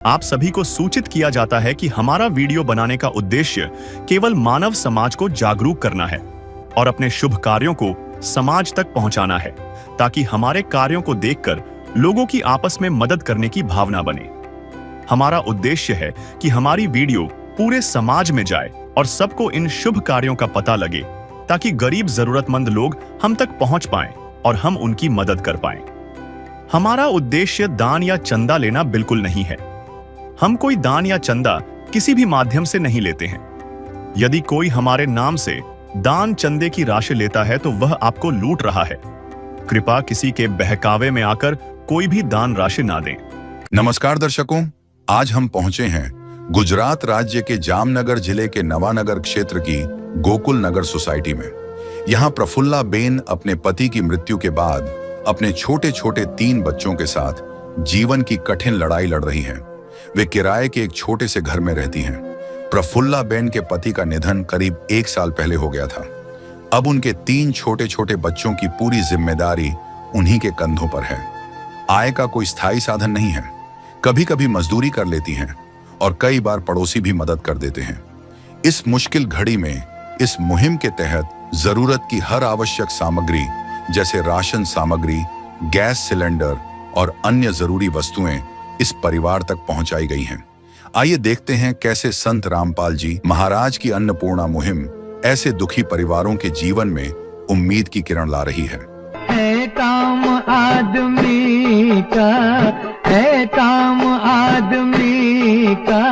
आप सभी को सूचित किया जाता है कि हमारा वीडियो बनाने का उद्देश्य केवल मानव समाज को जागरूक करना है और अपने शुभ कार्यों को समाज तक पहुंचाना है, ताकि हमारे कार्यों को देखकर लोगों की आपस में मदद करने की भावना बने। हमारा उद्देश्य है कि हमारी वीडियो पूरे समाज में जाए और सबको इन शुभ कार्यों का पता लगे, ताकि गरीब जरूरतमंद लोग हम तक पहुंच पाएं और हम उनकी मदद कर पाएं। हमारा उद्देश्य दान या चंदा लेना बिल्कुल नहीं है। हम कोई दान या चंदा किसी भी माध्यम से नहीं लेते हैं। यदि कोई हमारे नाम से दान चंदे की राशि लेता है तो वह आपको लूट रहा है। कृपया किसी के बहकावे में आकर कोई भी दान राशि ना दें। नमस्कार दर्शकों, आज हम पहुंचे हैं गुजरात राज्य के जामनगर जिले के नवानगर क्षेत्र की गोकुल नगर सोसाइटी में। यहाँ प्रफुल्ला बेन अपने पति की मृत्यु के बाद अपने छोटे छोटे 3 बच्चों के साथ जीवन की कठिन लड़ाई लड़ रही हैं। वे किराए के एक छोटे से घर में रहती हैं। प्रफुल्ला बेन के पति का निधन करीब 1 साल पहले हो गया था। अब उनके 3 छोटे छोटे बच्चों की पूरी जिम्मेदारी उन्हीं के कंधों पर है। आय का कोई स्थायी साधन नहीं है। कभी कभी मजदूरी कर लेती हैं और कई बार पड़ोसी भी मदद कर देते हैं। इस मुश्किल घड़ी में इस मुहिम के तहत जरूरत की हर आवश्यक सामग्री जैसे राशन सामग्री, गैस सिलेंडर और अन्य जरूरी वस्तुएं इस परिवार तक पहुंचाई गई हैं। आइए देखते हैं कैसे संत रामपाल जी महाराज की अन्नपूर्णा मुहिम ऐसे दुखी परिवारों के जीवन में उम्मीद की किरण ला रही है। काम आदमी का है, काम आदमी का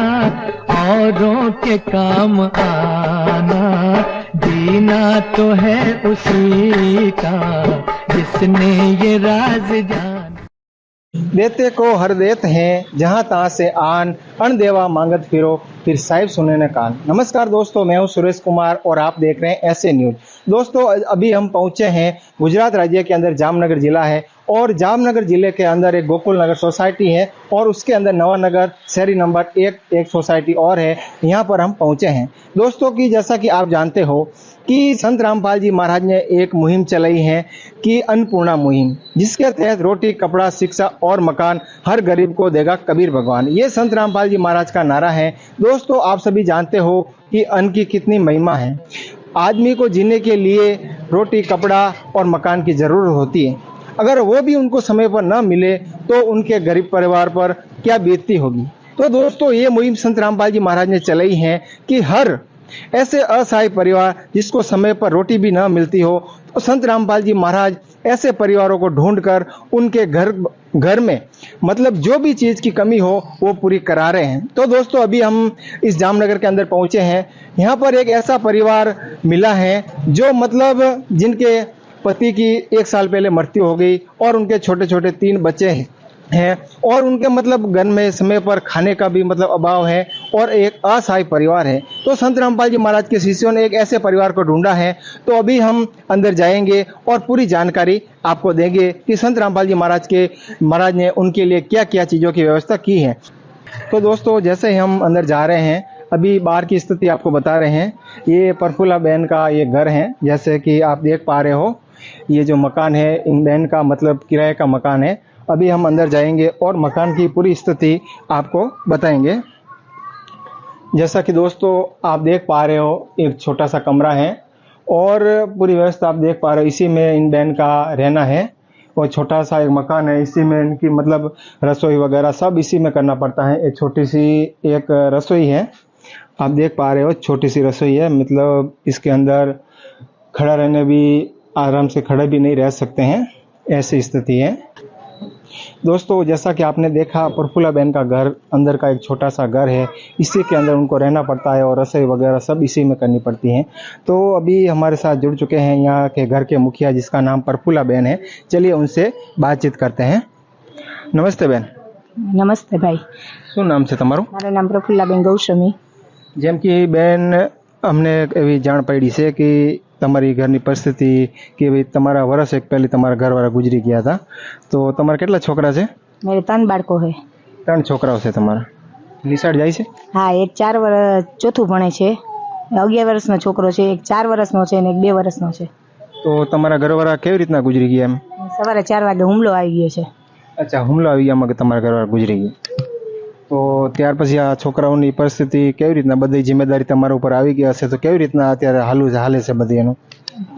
औरों के काम आना, जीना तो है उसी का जिसने ये राज जाना। देते को हर देत हैं, जहाँ तहाँ से आन, अन देवा मांगत फिरो, फिर साहिब सुने न कान। नमस्कार दोस्तों, मैं हूँ सुरेश कुमार और आप देख रहे हैं ऐसे न्यूज। दोस्तों, अभी हम पहुँचे हैं गुजरात राज्य के अंदर जामनगर जिला है और जामनगर जिले के अंदर एक गोकुल नगर सोसाइटी है और उसके अंदर नवानगर शहरी नंबर 1 एक सोसाइटी और है। यहाँ पर हम पहुँचे हैं दोस्तों कि जैसा कि आप जानते हो कि संत रामपाल जी महाराज ने एक मुहिम चलाई है कि अन्नपूर्णा मुहिम, जिसके तहत रोटी, कपड़ा, शिक्षा और मकान हर गरीब को देगा कबीर भगवान। ये संत रामपाल जी महाराज का नारा है। दोस्तों, आप सभी जानते हो कि अन्न की कितनी महिमा है। आदमी को जीने के लिए रोटी, कपड़ा और मकान की जरूरत होती है। अगर वो भी उनको समय पर न मिले तो उनके गरीब परिवार पर क्या बीतती होगी। तो दोस्तों, ये मुहिम संत रामपाल जी महाराज ने चलाई है कि हर ऐसे असहाय परिवार जिसको समय पर रोटी भी न मिलती हो, तो संत रामपाल जी महाराज ऐसे परिवारों को ढूंढकर उनके घर में मतलब जो भी चीज़ की कमी हो वो पूरी करा रहे हैं। तो दोस्तों, अभी हम इस जामनगर के अंदर पहुंचे हैं। यहाँ पर एक ऐसा परिवार मिला है जो मतलब जिनके पति की 1 साल पहले मृत्यु हो गई और उनके छोटे छोटे 3 बच्चे हैं और उनके मतलब घर में समय पर खाने का भी मतलब अभाव है और एक असहाय परिवार है। तो संत रामपाल जी महाराज के शिष्यों ने एक ऐसे परिवार को ढूंढा है। तो अभी हम अंदर जाएंगे और पूरी जानकारी आपको देंगे कि संत रामपाल जी महाराज ने उनके लिए क्या क्या चीज़ों की व्यवस्था की है। तो दोस्तों, जैसे ही हम अंदर जा रहे हैं, अभी बाहर की स्थिति आपको बता रहे हैं। ये प्रफुल्ला बहन का ये घर है, जैसे कि आप देख पा रहे हो। ये जो मकान है इन बहन का मतलब किराए का मकान है। अभी हम अंदर जाएंगे और मकान की पूरी स्थिति आपको बताएंगे। जैसा कि दोस्तों आप देख पा रहे हो, एक छोटा सा कमरा है और पूरी व्यवस्था आप देख पा रहे हो। इसी में इन बहन का रहना है और छोटा सा एक मकान है। इसी में इनकी मतलब रसोई वगैरह सब इसी में करना पड़ता है। एक छोटी सी एक रसोई है, आप देख पा रहे हो, छोटी सी रसोई है। मतलब इसके अंदर खड़ा रहने भी आराम से खड़े भी नहीं रह सकते हैं, ऐसी स्थिति है। दोस्तों, जैसा कि आपने देखा, प्रफुल्ला बहन का घर अंदर का एक छोटा सा घर है। इसी के अंदर उनको रहना पड़ता है और रसोई वगैरह सब इसी में करनी पड़ती हैं। तो अभी हमारे साथ जुड़ चुके हैं यहाँ के घर के मुखिया, जिसका नाम प्रफुल्ला बहन है। चलिए उनसे बातचीत करते हैं। नमस्ते बहन। नमस्ते भाई। શું નામ છે તમારું? મારું નામ પ્રફુલ્લાબેન ગૌસ્વામી। જેમ કે બેન, અમને એવી જાણ પડી છે કે તમારી ઘરની પરિસ્થિતિ કે ભાઈ તમારા વર્ષ એક પહેલી તમારા ઘરવાળા ગુજરી ગયા હતા, તો તમારા કેટલા છોકરા છે? मेरे 3 બાળકો है। 3 છોકરાઓ છે તમારા? નિશાળ જાય છે? હા, એક 4 વર્ષ ચોથું ભણે છે, 11 વર્ષનો છોકરો છે, એક 4 વર્ષનો છે અને એક 2 વર્ષનો છે। તો તમારા ઘરવાળા કેવી રીતના ગુજરી ગયા? એમ? સવારે 4 વાગે હુમલો આવી ગયો છે। અચ્છા, હુમલો આવી ગયા, તમારા ઘરવાળા ગુજરી ગયા। તો ત્યાર પછી આ છોકરાઓની પરિસ્થિતિ કેવી રીતના, બધી જિમ્મેદારી તમારા ઉપર આવી ગઈ હશે તો કેવી રીતના અત્યારે હાલે છે બધી એનું?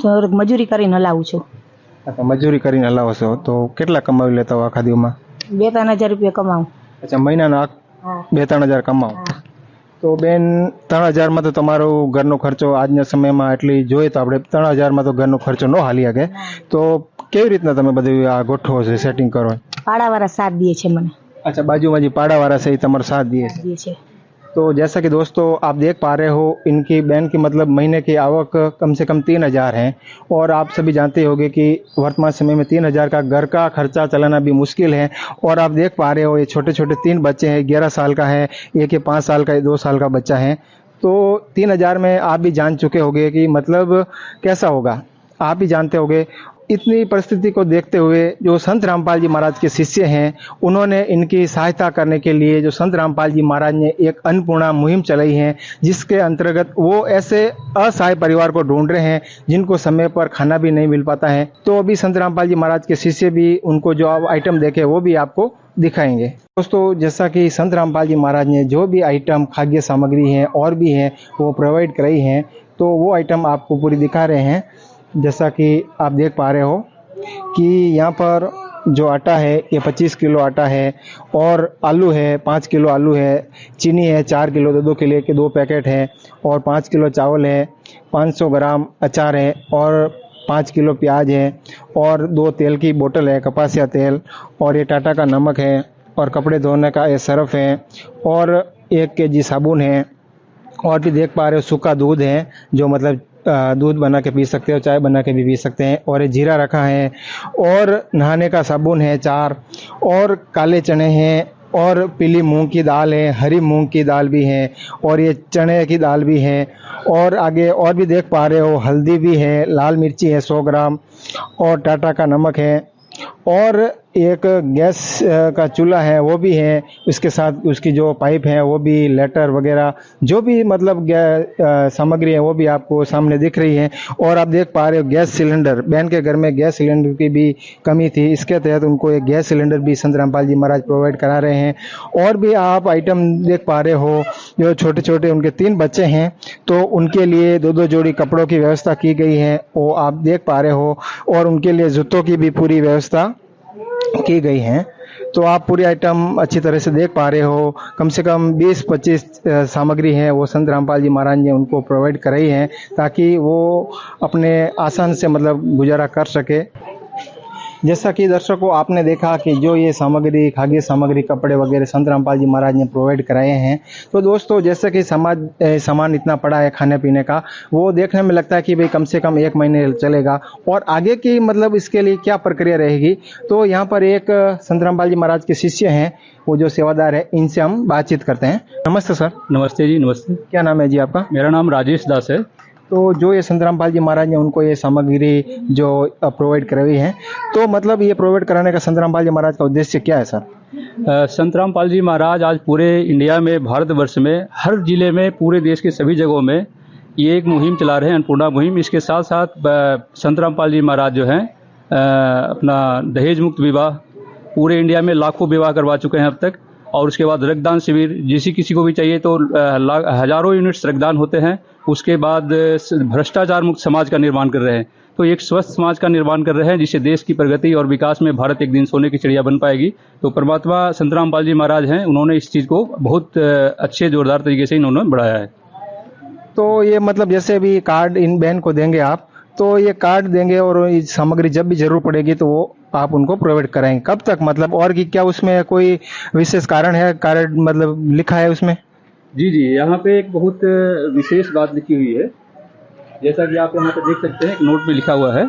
તો મજૂરી કરીને હલાવું છું. અચ્છા, મજૂરી કરીને હલાવો છો. તો કેટલા કમાવી લેતા હો આખા દિવસમાં? 2-3 હજાર રૂપિયા કમાવું. અચ્છા, મહિનાના 2-3 હજાર કમાવો. તો બેન 3 હજારમાં તો તમારો ઘરનો ખર્ચો આજના સમયમાં એટલી જોઈએ તો આપણે 3 હજારમાં તો ઘરનો ખર્ચો ન હાલી શકે. તો કેવી રીતના તમે બધું આ ગોઠવો છો, સેટિંગ કરો? પાડાવાળા સાથ દે છે મને. अच्छा, बाजू में पाड़ा से ही तुम्हारा साथ दिए। दिए छे। तो जैसा कि दोस्तों आप देख पा रहे हो, इनकी बहन की मतलब महीने की आवक कम से कम 3,000 है और आप सभी जानते होंगे कि वर्तमान समय में 3,000 का घर का खर्चा चलाना भी मुश्किल है। और आप देख पा रहे हो ये छोटे छोटे 3 बच्चे हैं, 11 साल का है एक, 5 साल का, 2 साल का बच्चा है। तो 3,000 में आप भी जान चुके होंगे कि मतलब कैसा होगा, आप भी जानते होंगे। इतनी परिस्थिति को देखते हुए जो संत रामपाल जी महाराज के शिष्य हैं, उन्होंने इनकी सहायता करने के लिए जो संत रामपाल जी महाराज ने एक अन्नपूर्णा मुहिम चलाई है, जिसके अंतर्गत वो ऐसे असहाय परिवार को ढूंढ रहे हैं जिनको समय पर खाना भी नहीं मिल पाता है। तो अभी संत रामपाल जी महाराज के शिष्य भी उनको जो आइटम देखे वो भी आपको दिखाएंगे। दोस्तों, जैसा कि संत रामपाल जी महाराज ने जो भी आइटम खाद्य सामग्री है और भी है वो प्रोवाइड कराई है, तो वो आइटम आपको पूरी दिखा रहे हैं। जैसा कि आप देख पा रहे हो कि यहाँ पर जो आटा है ये 25 किलो आटा है और आलू है 5 किलो आलू है, चीनी है 4 किलो, 2 किलो के 2 पैकेट है और 5 किलो चावल है, 500 ग्राम अचार है और 5 किलो प्याज है और 2 तेल की बोतल है, कपासिया तेल, और ये टाटा का नमक है और कपड़े धोने का ये सर्फ है और 1 केजी साबुन है। और भी देख पा रहे हो सूखा दूध है, जो मतलब दूध बना के पी सकते हो, चाय बना के भी पी सकते हैं। और ये जीरा रखा है और नहाने का साबुन है 4 और काले चने हैं और पीली मूंग की दाल है, हरी मूंग की दाल भी है और ये चने की दाल भी है। और आगे और भी देख पा रहे हो हल्दी भी है, लाल मिर्ची है 100 ग्राम और टाटा का नमक है और एक गैस का चूल्हा है वो भी है, उसके साथ उसकी जो पाइप है वो भी, लेटर वगैरह जो भी मतलब सामग्री है वो भी आपको सामने दिख रही है। और आप देख पा रहे हो गैस सिलेंडर, बहन के घर में गैस सिलेंडर की भी कमी थी, इसके तहत उनको एक गैस सिलेंडर भी संत रामपाल जी महाराज प्रोवाइड करा रहे हैं। और भी आप आइटम देख पा रहे हो, जो छोटे छोटे उनके 3 बच्चे हैं तो उनके लिए 2-2 जोड़ी कपड़ों की व्यवस्था की गई है, वो आप देख पा रहे हो। और उनके लिए जूतों की भी पूरी व्यवस्था की गई है। तो आप पूरी आइटम अच्छी तरह से देख पा रहे हो। कम से कम 20-25 सामग्री है वो संत रामपाल जी महाराज ने उनको प्रोवाइड कराई है, ताकि वो अपने आसान से मतलब गुजारा कर सके। जैसा कि दर्शकों आपने देखा कि जो ये सामग्री, खाद्य सामग्री, कपड़े वगैरह संत रामपाल जी महाराज ने प्रोवाइड कराए हैं। तो दोस्तों, जैसे कि सामान इतना पड़ा है खाने पीने का, वो देखने में लगता है कि भाई कम से कम 1 महीने चलेगा। और आगे की मतलब इसके लिए क्या प्रक्रिया रहेगी, तो यहाँ पर एक संत रामपाल जी महाराज के शिष्य हैं, वो जो सेवादार है, इनसे हम बातचीत करते हैं। नमस्ते सर। नमस्ते जी। नमस्ते। क्या नाम है जी आपका? मेरा नाम राजेश दास है। तो जो ये संत रामपाल जी महाराज ने उनको ये सामग्री जो प्रोवाइड कराई है, तो मतलब ये प्रोवाइड कराने का संत रामपाल जी महाराज का उद्देश्य क्या है सर? संत रामपाल जी महाराज आज पूरे इंडिया में, भारतवर्ष में, हर जिले में, पूरे देश के सभी जगहों में ये एक मुहिम चला रहे हैं, अन्नपूर्णा मुहिम। इसके साथ साथ संत रामपाल जी महाराज जो हैं अपना दहेज मुक्त विवाह पूरे इंडिया में लाखों विवाह करवा चुके हैं अब तक। और उसके बाद रक्तदान शिविर, किसी को भी चाहिए तो हजारों यूनिट्स रक्तदान होते हैं। उसके बाद भ्रष्टाचार मुक्त समाज का निर्माण कर रहे हैं। तो एक स्वस्थ समाज का निर्माण कर रहे हैं, जिससे देश की प्रगति और विकास में भारत एक दिन सोने की चिड़िया बन पाएगी। तो परमात्मा संत रामपाल जी महाराज हैं, उन्होंने इस चीज़ को बहुत अच्छे जोरदार तरीके से इन्होंने बढ़ाया है। तो ये मतलब जैसे भी कार्ड इन बहन को देंगे आप, तो ये कार्ड देंगे और ये सामग्री जब भी जरूर पड़ेगी तो वो आप उनको प्रोवाइड कराएंगे। कब तक मतलब, और कि क्या उसमें कोई विशेष कारण है, कार्ड मतलब लिखा है उसमें? जी जी, यहाँ पे एक बहुत विशेष बात लिखी हुई है। जैसा कि आप यहाँ पे देख सकते हैं, एक नोट पे लिखा हुआ है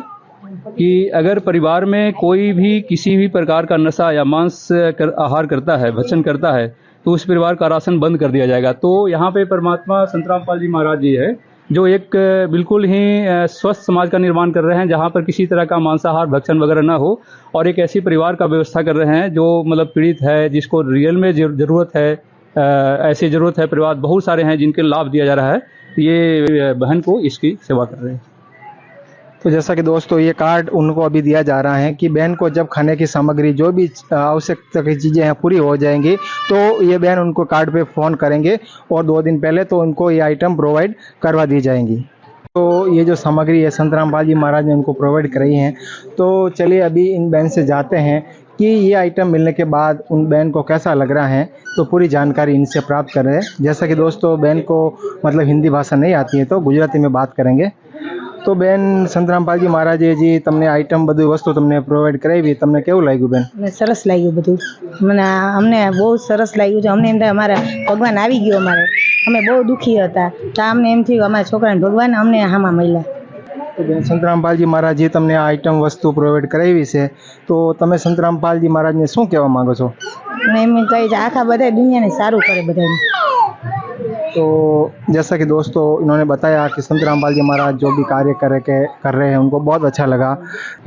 कि अगर परिवार में कोई भी किसी भी प्रकार का नशा या मांस आहार करता है, भक्षण करता है, तो उस परिवार का राशन बंद कर दिया जाएगा। तो यहाँ पे परमात्मा संत रामपाल जी महाराज जी है, जो एक बिल्कुल ही स्वस्थ समाज का निर्माण कर रहे हैं, जहाँ पर किसी तरह का मांसाहार भक्षण वगैरह ना हो, और एक ऐसी परिवार का व्यवस्था कर रहे हैं जो मतलब पीड़ित है, जिसको रियल में ज़रूरत है, ऐसी ज़रूरत है। परिवार बहुत सारे हैं जिनके लाभ दिया जा रहा है। ये बहन को इसकी सेवा कर रहे हैं। तो जैसा कि दोस्तों ये कार्ड उनको अभी दिया जा रहा है कि बहन को जब खाने की सामग्री जो भी आवश्यकता की चीज़ें हैं पूरी हो जाएंगी तो ये बहन उनको कार्ड पे फ़ोन करेंगे और 2 दिन पहले तो उनको ये आइटम प्रोवाइड करवा दी जाएंगी। तो ये जो सामग्री है संत रामपाल जी महाराज ने उनको प्रोवाइड कराई हैं। तो चलिए अभी इन बहन से जाते हैं कि ये आइटम मिलने के बाद उन बहन को कैसा लग रहा है, तो पूरी जानकारी इनसे प्राप्त कर रहे हैं। जैसा कि दोस्तों बहन को मतलब हिंदी भाषा नहीं आती है तो गुजराती में बात करेंगे। तो બેન સંત રામપાલજી મહારાજે તમને આઈટમ બધું વસ્તુ તમને પ્રોવાઈડ કરાવી, તમને કેવું લાગ્યું બેન? મને સરસ લાગ્યું બધું, અમને બહુ સરસ લાગ્યું છે। અમને એમ થાય અમારા ભગવાન આવી ગયો અમારે, અમે બહુ દુઃખી હતા તો અમને એમ થયું અમારા છોકરાને ભગવાન અમને હામાં મળ્યા। તો બેન સંત રામપાલજી મહારાજે તમને આ આઈટમ વસ્તુ પ્રોવાઈડ કરાવી છે તો તમે સંત રામપાલજી મહારાજને શું કહેવા માંગો છો? એમ કહે છે આખા બધા દુનિયાને સારું કરે બધાને। तो जैसा कि दोस्तों इन्होंने बताया कि संत रामपाल जी महाराज जो भी कार्य कर रहे हैं उनको बहुत अच्छा लगा।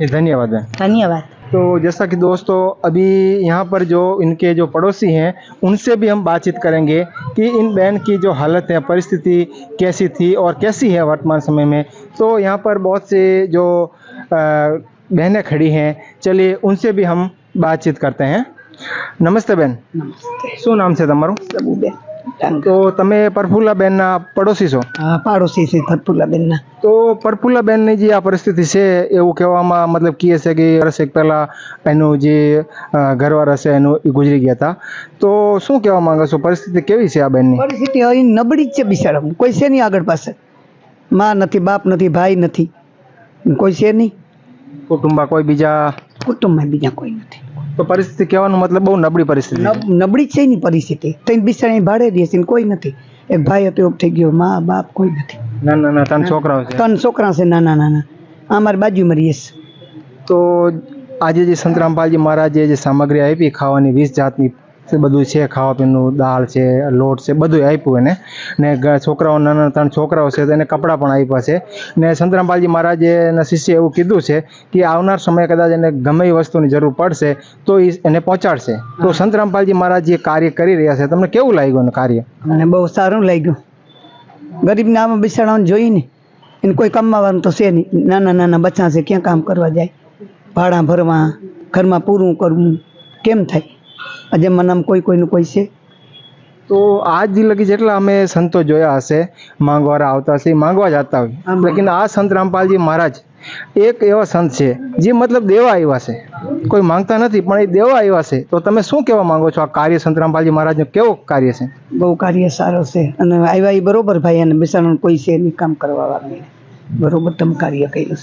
धन्यवाद है। धन्यवाद। तो जैसा कि दोस्तों अभी यहाँ पर जो इनके जो पड़ोसी हैं उनसे भी हम बातचीत करेंगे कि इन बहन की जो हालत है, परिस्थिति कैसी थी और कैसी है वर्तमान समय में। तो यहाँ पर बहुत से जो बहनें खड़ी हैं, चलिए उनसे भी हम बातचीत करते हैं। नमस्ते बहन। શું નામ છે તમારું? સબુબેન। તો તમે પરફુલ્લાબેનના પડોશી છો? હા, પાડોશી છે પરફુલ્લાબેનના। તો પરફુલ્લાબેનની જે આ પરિસ્થિતિ છે એવું કહેવામાં मतलब કહે છે કે વર્ષ એક પહેલાં એનું જે ઘરવાળા છે એનું એ ગુજરી ગયા હતા, તો શું કહેવા માંગો છો? પરિસ્થિતિ કેવી છે આ બેનની? પરિસ્થિતિ હવે નબળી જ છે બિચારા, કોઈ છે નહીં આગળ પાસે, માં નથી, બાપ નથી, ભાઈ નથી, કોઈ છે નહીં કુટુંબમાં, કોઈ બીજા કુટુંબમાં બીજા કોઈ નથી। તો પરિસ્થિતિ કહેવાનો મતલબ બહુ નબળી પરિસ્થિતિ નબળી જ છે એની પરિસ્થિતિ। તઈ બિચારા ભાડે રહે છે, કોઈ નથી, એક ભાઈ હતો એવું થઈ ગયો, મા બાપ કોઈ નથી, ના ના ના 3 છોકરાઓ છે, 3 છોકરા છે નાના નાના, અમારી બાજુમાં રહીએ છે। તો આજે જે સંત રામપાલજી મહારાજે જે સામગ્રી આપી ખાવાની 20 જાતની બધું છે, ખાવા પીવાનું, દાળ છે, લોટ છે, બધું આપ્યું એને, ને છોકરાઓ નાના 3 છોકરાઓ છે તો એને કપડાં પણ આપ્યા છે। ને સંત રામપાલજી મહારાજે એના શિષ્ય એવું કીધું છે કે આવનાર સમયે કદાચ એને ગમે એ વસ્તુની જરૂર પડશે તો એને પહોંચાડશે। તો સંત રામપાલજી મહારાજ જે કાર્ય કરી રહ્યા છે તમને કેવું લાગ્યું એનું કાર્ય? મને બહુ સારું લાગ્યું। ગરીબના આમાં બિચારાઓને જોઈને એને કોઈ કમાવાનું તો છે નહીં, નાના નાના બચ્ચા છે, ક્યાં કામ કરવા જાય, ભાડા ભરવા, ઘરમાં પૂરું કરવું કેમ થાય? આજે મનામ કોઈનું કોઈ છે। તો આજ લગી જેટલા અમે સંતો જોયા હશે માંગવાળા આવતા હશે, માંગવા જતા હોય, લેકિન આ સંત રામપાલજી મહારાજ એક એવા સંત છે જે मतलब દેવા આવ્યા છે, કોઈ માંગતા નથી પણ એ દેવા આવ્યા છે। તો તમે શું કહેવા માંગો છો? આ કાર્ય સંત રામપાલજી મહારાજનું કેવું કાર્ય છે? બહુ કાર્ય સારો છે અને આવ્યા એ બરોબર ભાઈ, અને બિચારાનું કોઈ છે નહીં કામ કરવા વાળું, बरोबर तुम कार्य કર્યું।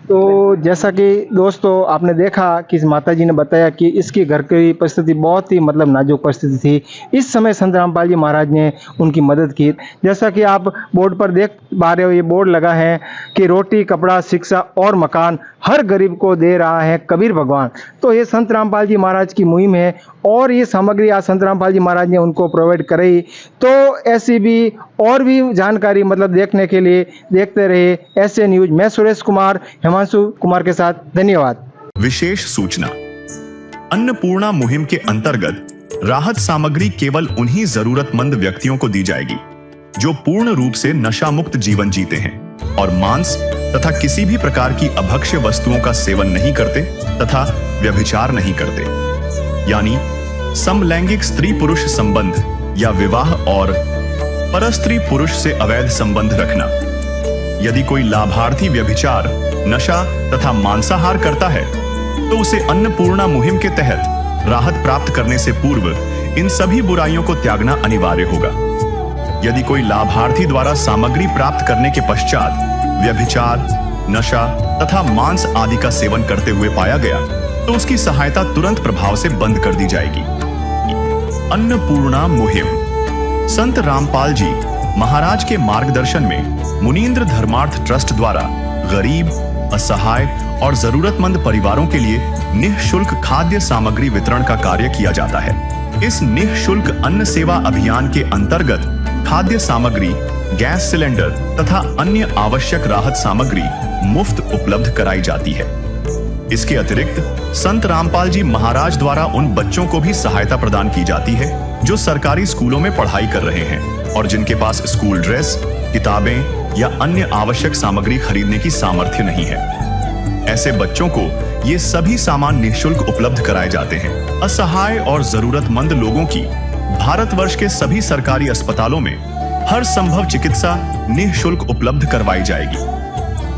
तो जैसा कि दोस्तों आपने देखा कि माता जी ने बताया कि इसकी घर की परिस्थिति बहुत ही मतलब नाजुक परिस्थिति थी। इस समय संत रामपाल जी महाराज ने उनकी मदद की। जैसा कि आप बोर्ड पर देख पा रहे हो, ये बोर्ड लगा है कि रोटी, कपड़ा, शिक्षा और मकान हर गरीब को दे रहा है कबीर भगवान। तो ये संत रामपाल जी महाराज की मुहिम है और ये सामग्री आज संत रामपाल जी महाराज ने उनको प्रोवाइड कराई। तो ऐसी भी और भी जानकारी मतलब देखने के लिए देखते रहे ऐसे न्यूज। मैं सुरेश कुमार हिमांशु कुमार के साथ, धन्यवाद। विशेष सूचना, अन्नपूर्णा मुहिम के अंतर्गत राहत सामग्री केवल उन्हीं जरूरतमंद व्यक्तियों को दी जाएगी जो पूर्ण रूप से नशा मुक्त जीवन जीते हैं और मांस तथा किसी भी प्रकार की अभक्ष्य वस्तुओं का सेवन नहीं करते तथा व्यभिचार नहीं करते, यानी समलैंगिक स्त्री पुरुष संबंध या विवाह और परस्त्री पुरुष से अवैध संबंध रखना। यदि कोई लाभार्थी व्यभिचार, नशा तथा मांसाहार करता है तो उसे अन्नपूर्णा मुहिम के तहत राहत प्राप्त करने से पूर्व इन सभी बुराइयों को त्यागना अनिवार्य होगा। यदि कोई लाभार्थी द्वारा सामग्री प्राप्त करने के पश्चात व्यभिचार, नशा तथा मांस आदि का सेवन करते हुए पाया गया तो उसकी सहायता तुरंत प्रभाव से बंद कर दी जाएगी। अन्नपूर्णा मुहिम संत रामपाल जी महाराज के मार्गदर्शन में मुनींद्र धर्मार्थ ट्रस्ट द्वारा गरीब, असहाय और जरूरतमंद परिवारों के लिए निःशुल्क खाद्य सामग्री वितरण का कार्य किया जाता है। इस निःशुल्क अन्न सेवा अभियान के अंतर्गत खाद्य सामग्री, गैस सिलेंडर तथा अन्य आवश्यक राहत सामग्री मुफ्त उपलब्ध कराई जाती है। इसके अतिरिक्त संत रामपाल जी महाराज द्वारा उन बच्चों को भी सहायता प्रदान की जाती है जो सरकारी स्कूलों में पढ़ाई कर रहे हैं और जिनके पास स्कूल ड्रेस, किताबें या अन्य आवश्यक सामग्री खरीदने की सामर्थ्य नहीं है। ऐसे बच्चों को ये सभी सामान निःशुल्क उपलब्ध कराए जाते हैं। असहाय और जरूरतमंद लोगों की भारतवर्ष के सभी सरकारी अस्पतालों में हर संभव चिकित्सा निःशुल्क उपलब्ध करवाई जाएगी,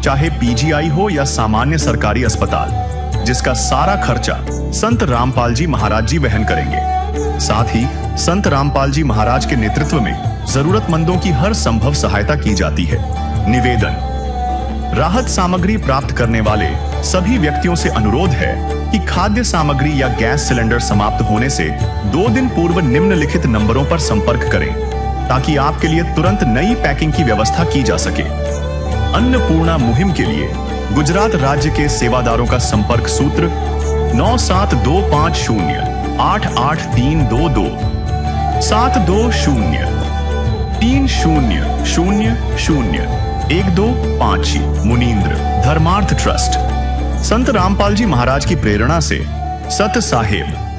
चाहे पीजीआई हो या सामान्य सरकारी अस्पताल, जिसका सारा खर्चा संत रामपाल जी महाराज जी वहन करेंगे। साथ ही संत रामपाल जी महाराज के नेतृत्व में जरूरतमंदों की हर संभव सहायता की जाती है। निवेदन: राहत सामग्री प्राप्त करने वाले सभी व्यक्तियों से अनुरोध है कि खाद्य सामग्री या गैस सिलेंडर समाप्त होने से 2 दिन पूर्व निम्नलिखित नंबरों पर संपर्क करें, ताकि आपके लिए तुरंत नई पैकिंग की व्यवस्था की जा सके। अन्नपूर्णा मुहिम के लिए गुजरात राज्य के सेवादारों का संपर्क सूत्र 9725088322 72030001256 मुनींद्र धर्मार्थ ट्रस्ट। संत रामपाल जी महाराज की प्रेरणा से सत साहेब